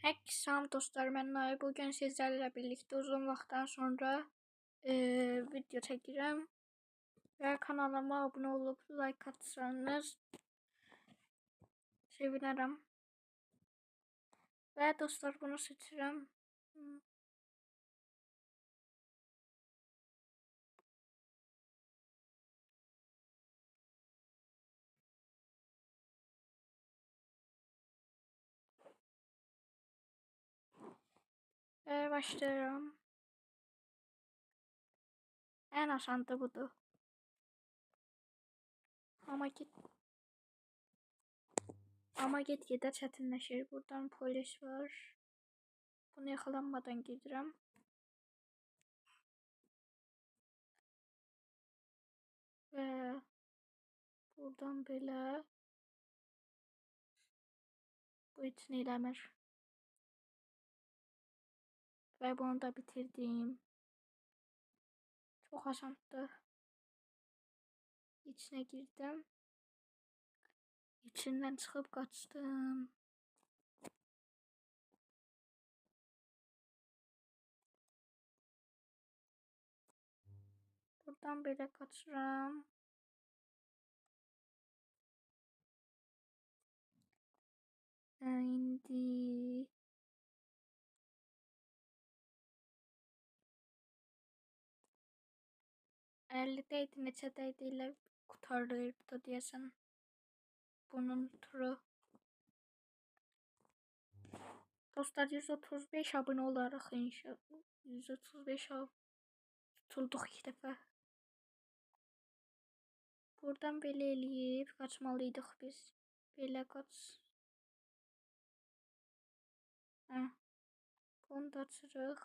Herkese selam dostlar, ben Nay. Bugün sizlerle birlikte uzun vakitten sonra video çekeceğim. Ve kanalıma abone olup like atsanız sevinirim. Ve dostlar bunu seçeceğim. Ve başlıyorum. En aşağıda budur. Ama gitgide çetinleşir. Buradan polis var. Bunu yakalanmadan gidiyorum. Ve buradan böyle bu için ilemir. Ve bunu da bitirdim. Çok aşağıda. İçine girdim. İçinden çıkıp kaçtım. Buradan böyle kaçıram. İndi. Ellideydi, neçədeydi ilə qurtarırdı deyəsən. Bunun turu. Dostlar 135 abone olaraq inşallah. 135 tutulduq ilk dəfə. Buradan belə eləyib qaçmalıydıq biz. Belə qaç. Bunu da açırıq.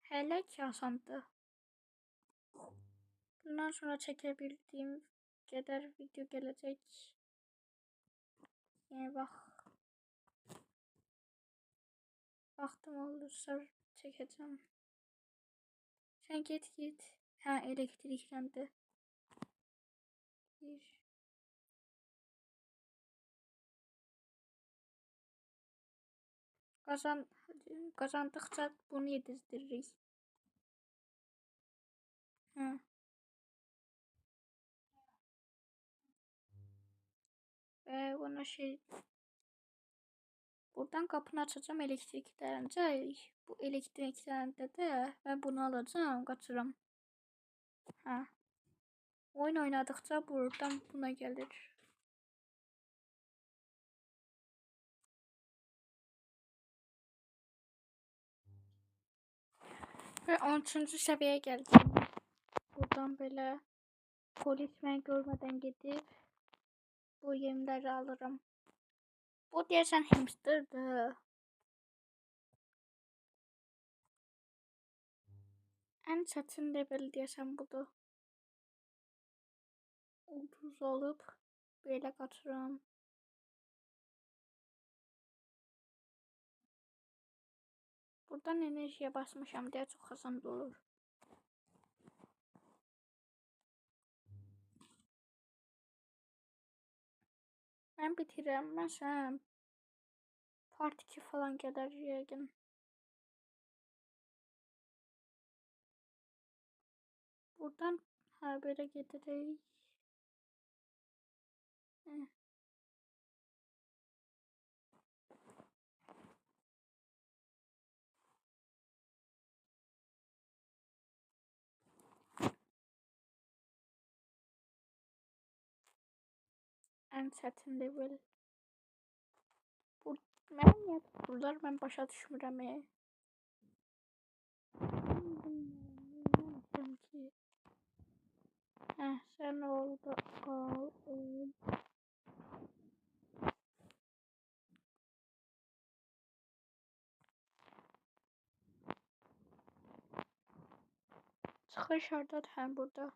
Hələ ki asandır. Bundan sonra çəkəbildiyim qədər video gələcək. Yəni vaxtım olursa çəkəcəm. Sen git. Ha, elektriklendi. Kazandıkça bunu yetiştiririz. Ve buna buradan kapını açacağım elektriklenince. Bu elektriklerinde de ben bunu alacağım, kaçırım. Oyun oynadıkça buradan buna gelir. Ve 13. seviyeye geldim. Buradan böyle polis ben görmeden gidip bu yemleri alırım. Bu diyesen hamsterdı. En çetin level diyesen budur. 30 alıp böyle kaçırım. Buradan enerjiye basmışam diye çok kazandı olur. Ben bitirəm. Mesela part 2 falan gelir yəqin. Buradan böyle getirək. En çətin level. Mən niyə tuturlar? Ben başa düşmürəm. Sen orada kal. Çıkış orada hem burada.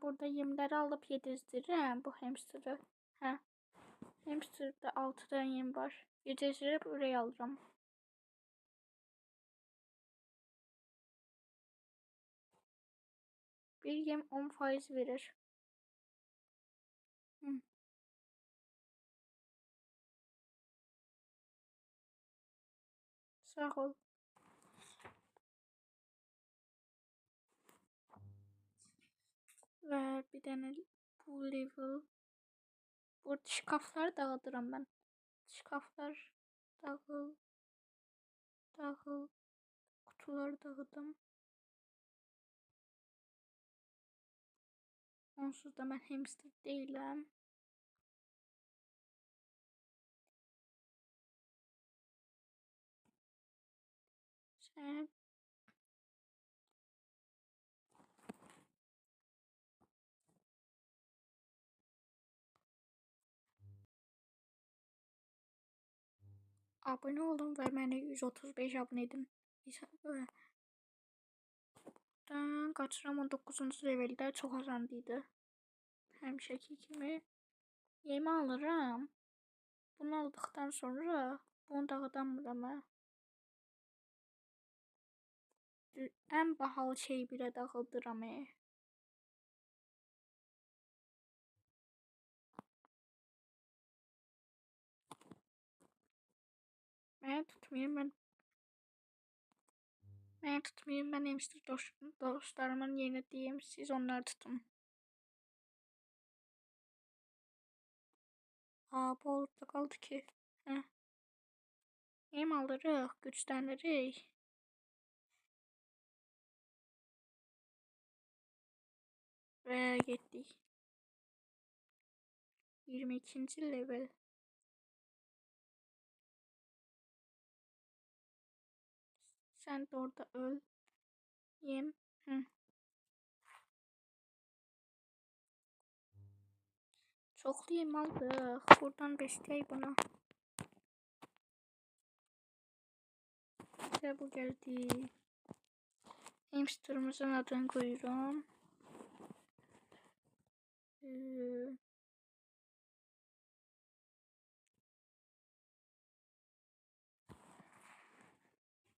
Burada yemleri alıp yetiştiririm bu hamsterı. Hamster'da 6 tane yem var. Yetiştirip oraya alacağım. Bir yem 10% verir. Hı. Sağ ol. Ve bir tane bu level. Bu şkafları dağıtıram ben. Şkaflar dağıl. Dağıl. Kutuları dağıdım. Onsuz da ben hamster değilim. Sen abone olun ve beni 135 abone edin. Ben kaçıram 19. levelde çok azandıydı. Həmişəki kimi yemi alırım. Bunu aldıktan sonra bunu dağıdamıram ha. En bahalı şey bile dağıdıram. Məni tutmayın, ben hamster dostlarımın yerine diyeyim, siz onları tutun. Bu orada kaldı ki. Heh. Yem alırıq, güclənirik. Ve getdik. 22. level. Sen de orada öl. Yem. Hı. Çoklu yem aldık. Buradan besleyip bunu. İşte bu geldi. Hamsterımızın adını koyuyorum.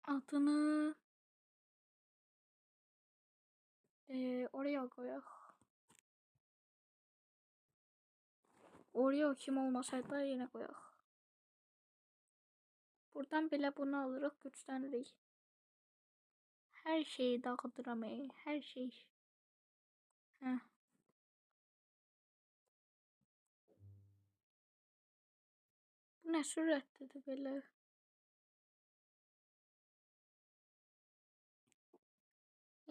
Adını oraya koyak. Oraya kim olmasaydı yine koyak. Buradan bile bunu alırıq, güclənirik. Her şeyi dağıdıram, her şey. Heh. Bu ne sürətlidir belə.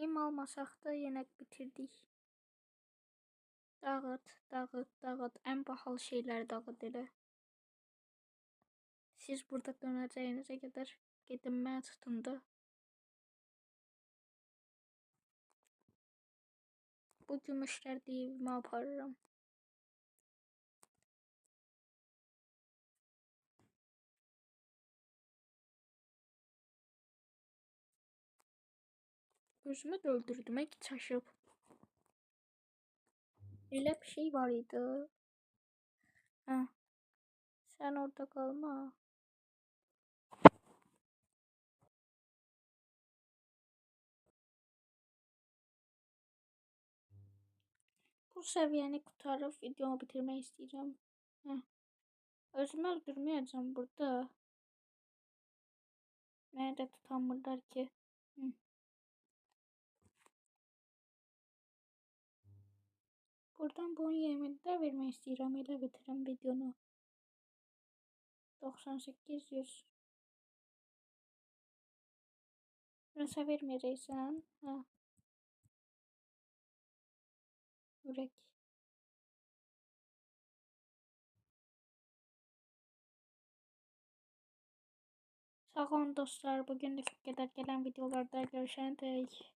Yem almasaq da yenə bitirdik. Dağıt, dağıt, dağıt. En pahalı şeyləri dağıt elə. Siz burada dönəcəyinizə qədər gedin mənə tutun da. Bu gümüşlər deyivimə aparıram. Özümü de öldürdüm, ki çaşıb. Elə bir şey var idi. Hə. Sen orada kalma. Bu seviyeni kurtarıp videomu bitirmek isteyeceğim. Heh. Özümü öldürmeyeceğim burada. Nerede tutanmırlar ki? Hı. Buradan bunun yemini de vermek istiyorum. Elə bitirim videonu. 98 100. Nasıl vermeyeceksen? Ha. Yürek. Sağ olun dostlar. Bugünlük kadar gelen videolarda görüşene dek.